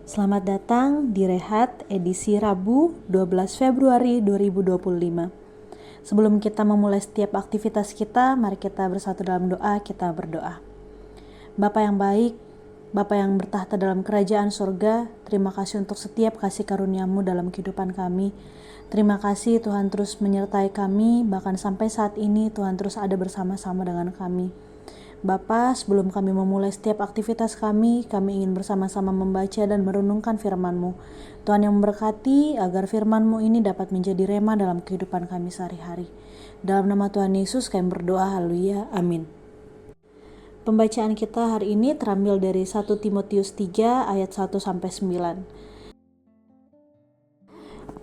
Selamat datang di Rehat edisi Rabu 12 Februari 2025. Sebelum kita memulai setiap aktivitas kita, mari kita bersatu dalam doa, kita berdoa. Bapa yang baik, Bapa yang bertahta dalam kerajaan surga, terima kasih untuk setiap kasih karunia-Mu dalam kehidupan kami. Terima kasih Tuhan terus menyertai kami, bahkan sampai saat ini Tuhan terus ada bersama-sama dengan kami. Bapa, sebelum kami memulai setiap aktivitas kami ingin bersama-sama membaca dan merenungkan firman-Mu. Tuhan yang memberkati agar firman-Mu ini dapat menjadi rema dalam kehidupan kami sehari-hari. Dalam nama Tuhan Yesus kami berdoa, haleluya, amin. Pembacaan kita hari ini terambil dari 1 Timotius 3 ayat 1-9.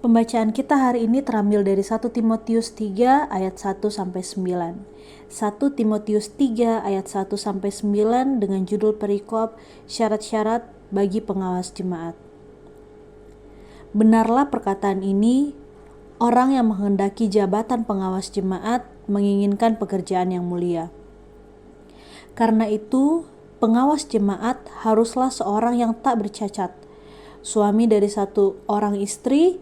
Pembacaan kita hari ini terambil dari 1 Timotius 3 ayat 1-9. 1 Timotius 3 ayat 1-9 dengan judul perikop syarat-syarat bagi pengawas jemaat. Benarlah perkataan ini, orang yang menghendaki jabatan pengawas jemaat menginginkan pekerjaan yang mulia. Karena itu, pengawas jemaat haruslah seorang yang tak bercacat, suami dari satu orang istri,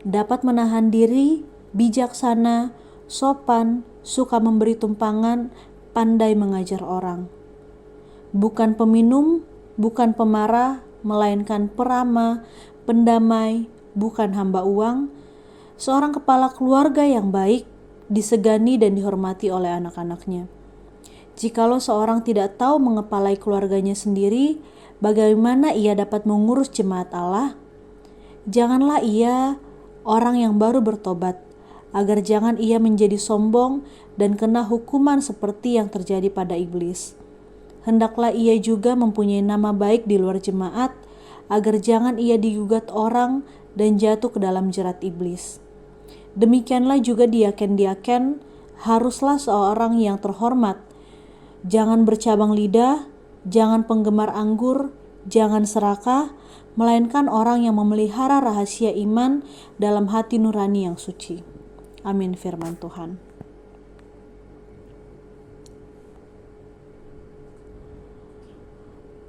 dapat menahan diri, bijaksana, sopan, suka memberi tumpangan, pandai mengajar orang. Bukan peminum, bukan pemarah, melainkan peramah, pendamai, bukan hamba uang, seorang kepala keluarga yang baik, disegani dan dihormati oleh anak-anaknya. Jikalau seorang tidak tahu mengepalai keluarganya sendiri, bagaimana ia dapat mengurus jemaat Allah? Janganlah ia orang yang baru bertobat, agar jangan ia menjadi sombong dan kena hukuman seperti yang terjadi pada iblis. Hendaklah ia juga mempunyai nama baik di luar jemaat, agar jangan ia digugat orang dan jatuh ke dalam jerat iblis. Demikianlah juga diaken-diaken haruslah seorang yang terhormat, jangan bercabang lidah, jangan penggemar anggur, jangan serakah, melainkan orang yang memelihara rahasia iman dalam hati nurani yang suci. Amin firman Tuhan.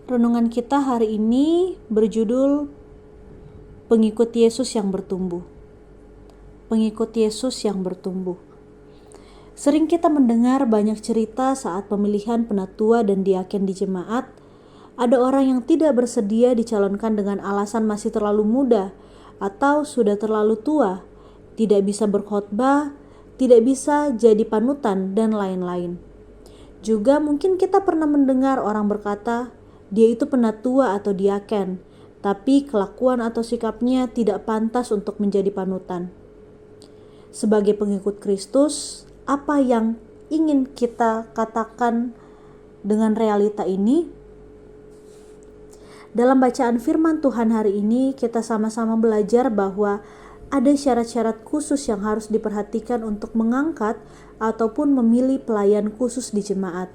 Renungan kita hari ini berjudul Pengikut Yesus yang bertumbuh. Pengikut Yesus yang bertumbuh. Sering kita mendengar banyak cerita saat pemilihan penatua dan diaken di jemaat. Ada orang yang tidak bersedia dicalonkan dengan alasan masih terlalu muda atau sudah terlalu tua, tidak bisa berkhotbah, tidak bisa jadi panutan, dan lain-lain. Juga mungkin kita pernah mendengar orang berkata, dia itu penatua atau diaken, tapi kelakuan atau sikapnya tidak pantas untuk menjadi panutan. Sebagai pengikut Kristus, apa yang ingin kita katakan dengan realita ini? Dalam bacaan firman Tuhan hari ini, kita sama-sama belajar bahwa ada syarat-syarat khusus yang harus diperhatikan untuk mengangkat ataupun memilih pelayan khusus di jemaat.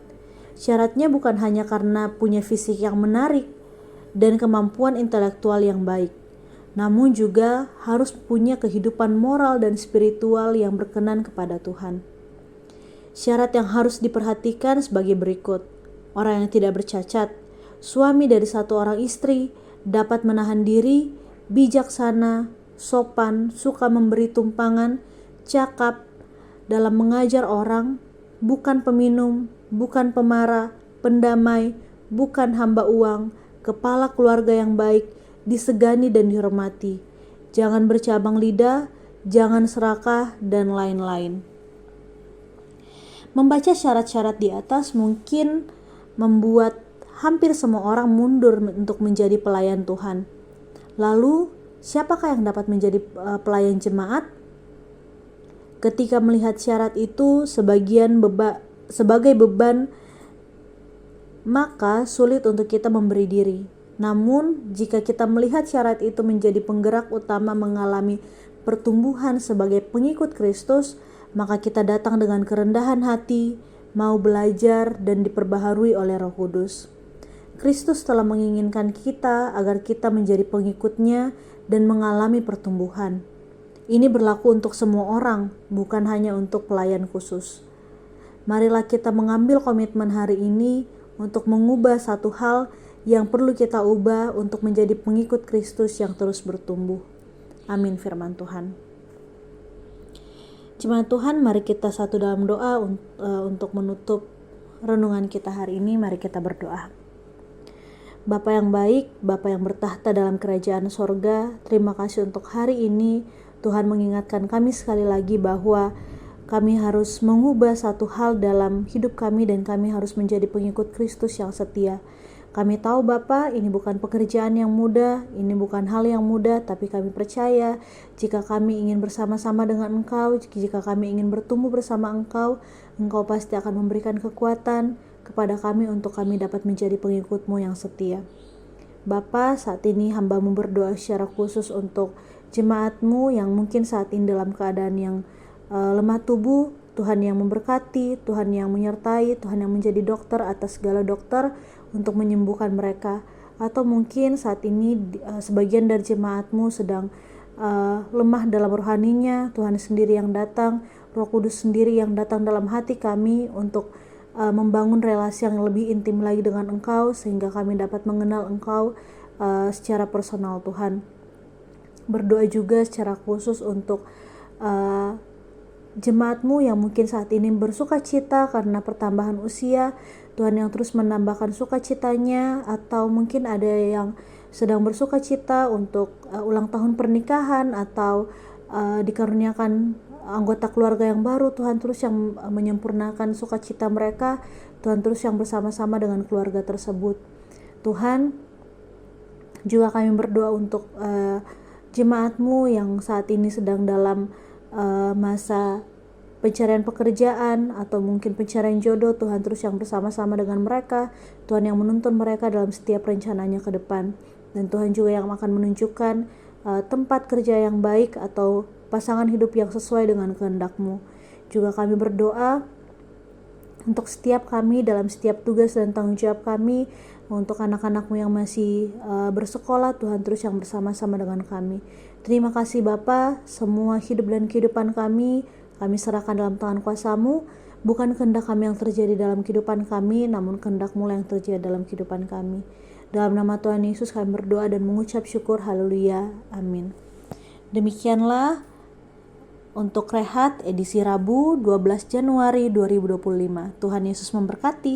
Syaratnya bukan hanya karena punya fisik yang menarik dan kemampuan intelektual yang baik, namun juga harus punya kehidupan moral dan spiritual yang berkenan kepada Tuhan. Syarat yang harus diperhatikan sebagai berikut: orang yang tidak bercacat, suami dari satu orang istri, dapat menahan diri, bijaksana, sopan, suka memberi tumpangan, cakap dalam mengajar orang, bukan peminum, bukan pemarah, pendamai, bukan hamba uang, kepala keluarga yang baik, disegani dan dihormati, jangan bercabang lidah, jangan serakah, dan lain-lain. Membaca syarat-syarat di atas mungkin membuat hampir semua orang mundur untuk menjadi pelayan Tuhan. Lalu, siapakah yang dapat menjadi pelayan jemaat? Ketika melihat syarat itu sebagai beban, maka sulit untuk kita memberi diri. Namun, jika kita melihat syarat itu menjadi penggerak utama mengalami pertumbuhan sebagai pengikut Kristus, maka kita datang dengan kerendahan hati, mau belajar dan diperbaharui oleh Roh Kudus. Kristus telah menginginkan kita agar kita menjadi pengikutnya dan mengalami pertumbuhan. Ini berlaku untuk semua orang, bukan hanya untuk pelayan khusus. Marilah kita mengambil komitmen hari ini untuk mengubah satu hal yang perlu kita ubah untuk menjadi pengikut Kristus yang terus bertumbuh. Amin firman Tuhan. Jemaat Tuhan, mari kita satu dalam doa untuk menutup renungan kita hari ini. Mari kita berdoa. Bapa yang baik, Bapa yang bertahta dalam kerajaan sorga, terima kasih untuk hari ini. Tuhan mengingatkan kami sekali lagi bahwa kami harus mengubah satu hal dalam hidup kami dan kami harus menjadi pengikut Kristus yang setia. Kami tahu Bapa, ini bukan pekerjaan yang mudah, ini bukan hal yang mudah, tapi kami percaya jika kami ingin bersama-sama dengan Engkau, jika kami ingin bertumbuh bersama Engkau, Engkau pasti akan memberikan kekuatan kepada kami untuk kami dapat menjadi pengikut-Mu yang setia. Bapa, saat ini hamba-Mu berdoa secara khusus untuk jemaat-Mu yang mungkin saat ini dalam keadaan yang lemah tubuh. Tuhan yang memberkati, Tuhan yang menyertai, Tuhan yang menjadi dokter atas segala dokter untuk menyembuhkan mereka. Atau mungkin saat ini sebagian dari jemaat-Mu sedang lemah dalam rohaninya, Tuhan sendiri yang datang, Roh Kudus sendiri yang datang dalam hati kami untuk membangun relasi yang lebih intim lagi dengan Engkau, sehingga kami dapat mengenal Engkau secara personal. Tuhan, berdoa juga secara khusus untuk jemaat-Mu yang mungkin saat ini bersuka cita karena pertambahan usia, Tuhan yang terus menambahkan sukacitanya, atau mungkin ada yang sedang bersuka cita untuk ulang tahun pernikahan atau dikaruniakan anggota keluarga yang baru. Tuhan terus yang menyempurnakan sukacita mereka, Tuhan terus yang bersama-sama dengan keluarga tersebut. Tuhan, juga kami berdoa untuk jemaat-Mu yang saat ini sedang dalam masa pencarian pekerjaan atau mungkin pencarian jodoh. Tuhan terus yang bersama-sama dengan mereka, Tuhan yang menuntun mereka dalam setiap rencananya ke depan, dan Tuhan juga yang akan menunjukkan tempat kerja yang baik atau pasangan hidup yang sesuai dengan kehendak-Mu. Juga kami berdoa untuk setiap kami dalam setiap tugas dan tanggung jawab kami, untuk anak-anak-Mu yang masih bersekolah, Tuhan terus yang bersama-sama dengan kami. Terima kasih Bapa, semua hidup dan kehidupan kami serahkan dalam tangan kuasa-Mu. Bukan kehendak kami yang terjadi dalam kehidupan kami, namun kehendak-Mu yang terjadi dalam kehidupan kami. Dalam nama Tuhan Yesus kami berdoa dan mengucap syukur. Haleluya, amin. Demikianlah untuk Rehat edisi Rabu 12 Januari 2025. Tuhan Yesus memberkati.